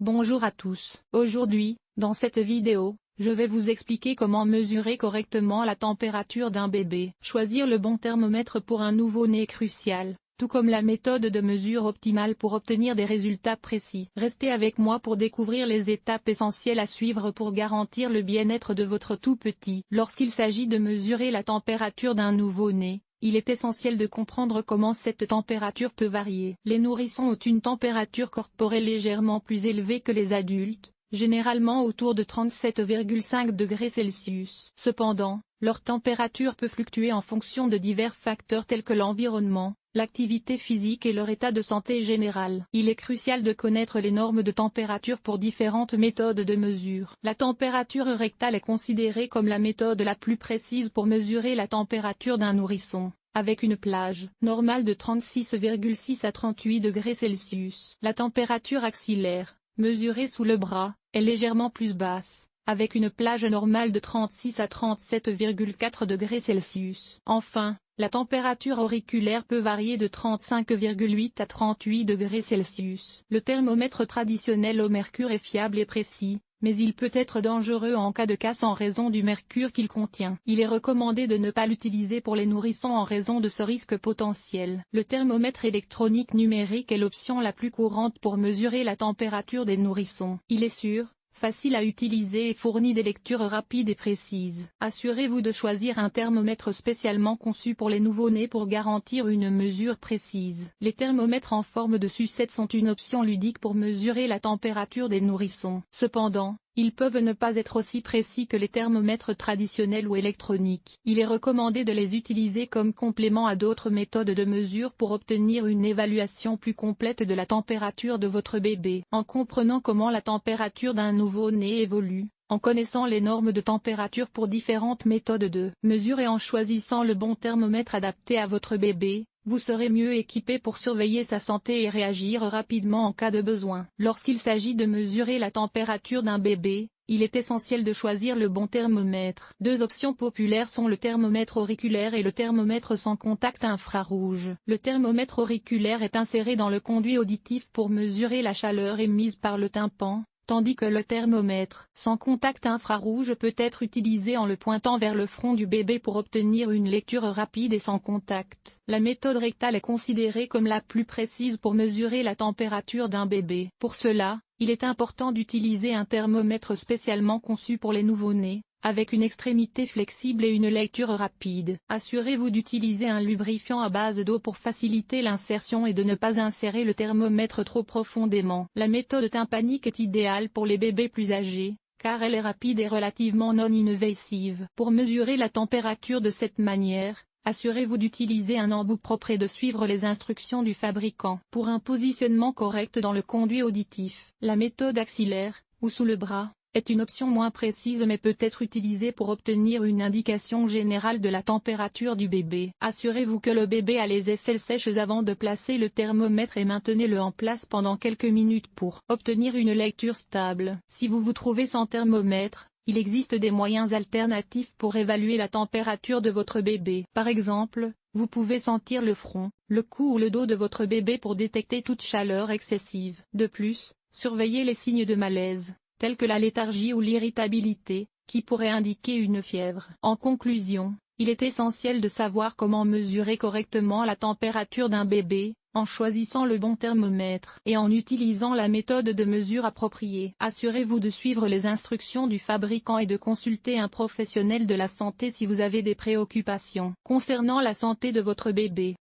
Bonjour à tous. Aujourd'hui, dans cette vidéo, je vais vous expliquer comment mesurer correctement la température d'un bébé. Choisir le bon thermomètre pour un nouveau-né est crucial, tout comme la méthode de mesure optimale pour obtenir des résultats précis. Restez avec moi pour découvrir les étapes essentielles à suivre pour garantir le bien-être de votre tout petit. Lorsqu'il s'agit de mesurer la température d'un nouveau-né, il est essentiel de comprendre comment cette température peut varier. Les nourrissons ont une température corporelle légèrement plus élevée que les adultes, généralement autour de 37,5 degrés Celsius. Cependant, leur température peut fluctuer en fonction de divers facteurs tels que l'environnement, l'activité physique et leur état de santé général. Il est crucial de connaître les normes de température pour différentes méthodes de mesure. La température rectale est considérée comme la méthode la plus précise pour mesurer la température d'un nourrisson, avec une plage normale de 36,6 à 38 degrés Celsius. La température axillaire, mesurée sous le bras, est légèrement plus basse, avec une plage normale de 36 à 37,4 degrés Celsius. Enfin, la température auriculaire peut varier de 35,8 à 38 degrés Celsius. Le thermomètre traditionnel au mercure est fiable et précis, mais il peut être dangereux en cas de casse en raison du mercure qu'il contient. Il est recommandé de ne pas l'utiliser pour les nourrissons en raison de ce risque potentiel. Le thermomètre électronique numérique est l'option la plus courante pour mesurer la température des nourrissons. Il est sûr, facile à utiliser et fournit des lectures rapides et précises. Assurez-vous de choisir un thermomètre spécialement conçu pour les nouveau-nés pour garantir une mesure précise. Les thermomètres en forme de sucette sont une option ludique pour mesurer la température des nourrissons. Cependant, ils peuvent ne pas être aussi précis que les thermomètres traditionnels ou électroniques. Il est recommandé de les utiliser comme complément à d'autres méthodes de mesure pour obtenir une évaluation plus complète de la température de votre bébé. En comprenant comment la température d'un nouveau-né évolue, en connaissant les normes de température pour différentes méthodes de mesure et en choisissant le bon thermomètre adapté à votre bébé, vous serez mieux équipé pour surveiller sa santé et réagir rapidement en cas de besoin. Lorsqu'il s'agit de mesurer la température d'un bébé, il est essentiel de choisir le bon thermomètre. Deux options populaires sont le thermomètre auriculaire et le thermomètre sans contact infrarouge. Le thermomètre auriculaire est inséré dans le conduit auditif pour mesurer la chaleur émise par le tympan, tandis que le thermomètre sans contact infrarouge peut être utilisé en le pointant vers le front du bébé pour obtenir une lecture rapide et sans contact. La méthode rectale est considérée comme la plus précise pour mesurer la température d'un bébé. Pour cela, il est important d'utiliser un thermomètre spécialement conçu pour les nouveau-nés, avec une extrémité flexible et une lecture rapide. Assurez-vous d'utiliser un lubrifiant à base d'eau pour faciliter l'insertion et de ne pas insérer le thermomètre trop profondément. La méthode tympanique est idéale pour les bébés plus âgés, car elle est rapide et relativement non invasive. Pour mesurer la température de cette manière, assurez-vous d'utiliser un embout propre et de suivre les instructions du fabricant. Pour un positionnement correct dans le conduit auditif, la méthode axillaire, ou sous le bras, est une option moins précise mais peut être utilisée pour obtenir une indication générale de la température du bébé. Assurez-vous que le bébé a les aisselles sèches avant de placer le thermomètre et maintenez-le en place pendant quelques minutes pour obtenir une lecture stable. Si vous vous trouvez sans thermomètre, il existe des moyens alternatifs pour évaluer la température de votre bébé. Par exemple, vous pouvez sentir le front, le cou ou le dos de votre bébé pour détecter toute chaleur excessive. De plus, surveillez les signes de malaise, tels que la léthargie ou l'irritabilité, qui pourraient indiquer une fièvre. En conclusion, il est essentiel de savoir comment mesurer correctement la température d'un bébé, en choisissant le bon thermomètre et en utilisant la méthode de mesure appropriée. Assurez-vous de suivre les instructions du fabricant et de consulter un professionnel de la santé si vous avez des préoccupations concernant la santé de votre bébé.